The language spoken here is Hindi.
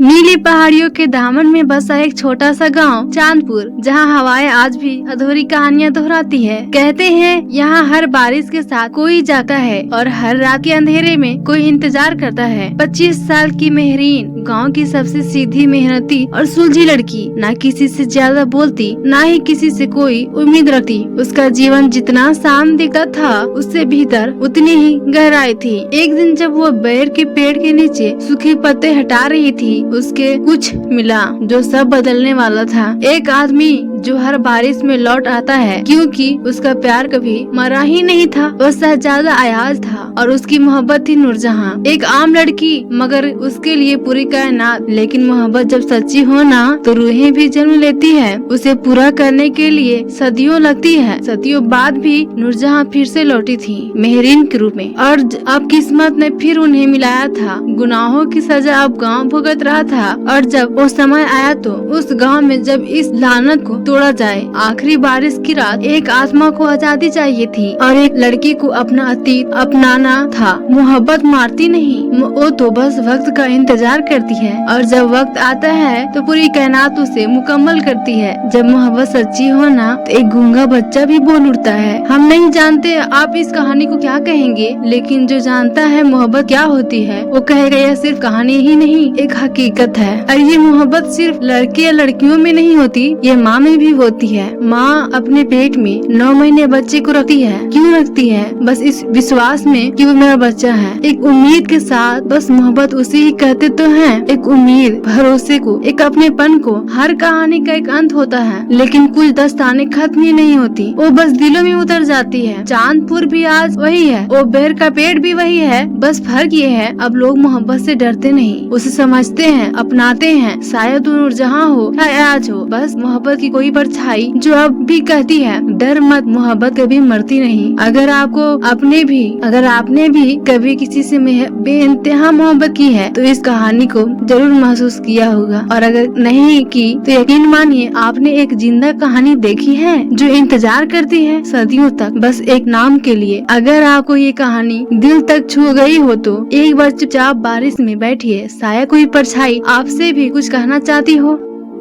नीली पहाड़ियों के दामन में बसा एक छोटा सा गांव चांदपुर, जहां हवाएं आज भी अधूरी कहानियां दोहराती है। कहते हैं यहाँ हर बारिश के साथ कोई जाता है और हर रात के अंधेरे में कोई इंतजार करता है। 25 साल की मेहरीन गांव की सबसे सीधी, मेहनती और सुलझी लड़की, ना किसी से ज्यादा बोलती, ना ही किसी से कोई उम्मीद रखती। उसका जीवन जितना शांत दिखता था, उससे भीतर उतनी ही गहराई थी। एक दिन जब वो बेर के पेड़ के नीचे सूखे पत्ते हटा रही थी, उसके कुछ मिला जो सब बदलने वाला था। एक आदमी जो हर बारिश में लौट आता है, क्योंकि उसका प्यार कभी मरा ही नहीं था। वह शहजादा अयाज था और उसकी मोहब्बत थी नूरजहां। एक आम लड़की, मगर उसके लिए पूरी कायनात। लेकिन मोहब्बत जब सच्ची हो ना, तो रूहें भी जन्म लेती है। उसे पूरा करने के लिए सदियों लगती है। सदियों बाद भी नूरजहां फिर से लौटी थी, मेहरीन के रूप में। और अब किस्मत ने फिर उन्हें मिलाया था। गुनाहों की सजा अब गाँव भुगत रहा था। और जब वो समय आया तो उस गाँव में जब इस लानत को तोड़ा जाए। आखिरी बारिश की रात, एक आत्मा को आजादी चाहिए थी और एक लड़की को अपना अतीत अपनाना था। मोहब्बत मारती नहीं, वो तो बस वक्त का इंतजार करती है, और जब वक्त आता है तो पूरी कायनात उसे मुकम्मल करती है। जब मोहब्बत सच्ची हो ना, तो एक गूंगा बच्चा भी बोल उठता है। हम नहीं जानते आप इस कहानी को क्या कहेंगे, लेकिन जो जानता है मोहब्बत क्या होती है, वो कहेगा यह सिर्फ कहानी ही नहीं, एक हकीकत है। और ये मोहब्बत सिर्फ लड़के या लड़कियों में नहीं होती, ये माँ में भी होती है। माँ अपने पेट में 9 महीने बच्चे को रखती है। क्यों रखती है? बस इस विश्वास में कि वो मेरा बच्चा है। एक उम्मीद के साथ, बस मोहब्बत उसे ही कहते तो हैं। एक उम्मीद, भरोसे को, एक अपनेपन को। हर कहानी का एक अंत होता है, लेकिन कुछ दस्ताने खत्म ही नहीं होती, वो बस दिलों में उतर जाती है। चांदपुर भी आज वही है, वो बेर का पेड़ भी वही है। बस फर्क ये है, अब लोग मोहब्बत से डरते नहीं, उसे समझते हैं, अपनाते हैं। शायद वो नूरजहां हो या आज हो, बस मोहब्बत की कोई परछाई जो अब भी कहती है, डर मत, मोहब्बत कभी मरती नहीं। अगर आपने भी कभी किसी से बेइंतहा मोहब्बत की है, तो इस कहानी को जरूर महसूस किया होगा। और अगर नहीं की, तो यकीन मानिए आपने एक जिंदा कहानी देखी है जो इंतजार करती है सदियों तक, बस एक नाम के लिए। अगर आपको ये कहानी दिल तक छू गई हो, तो एक बार चुपचाप बारिश में बैठिए, शायद कोई परछाई आपसे भी कुछ कहना चाहती हो।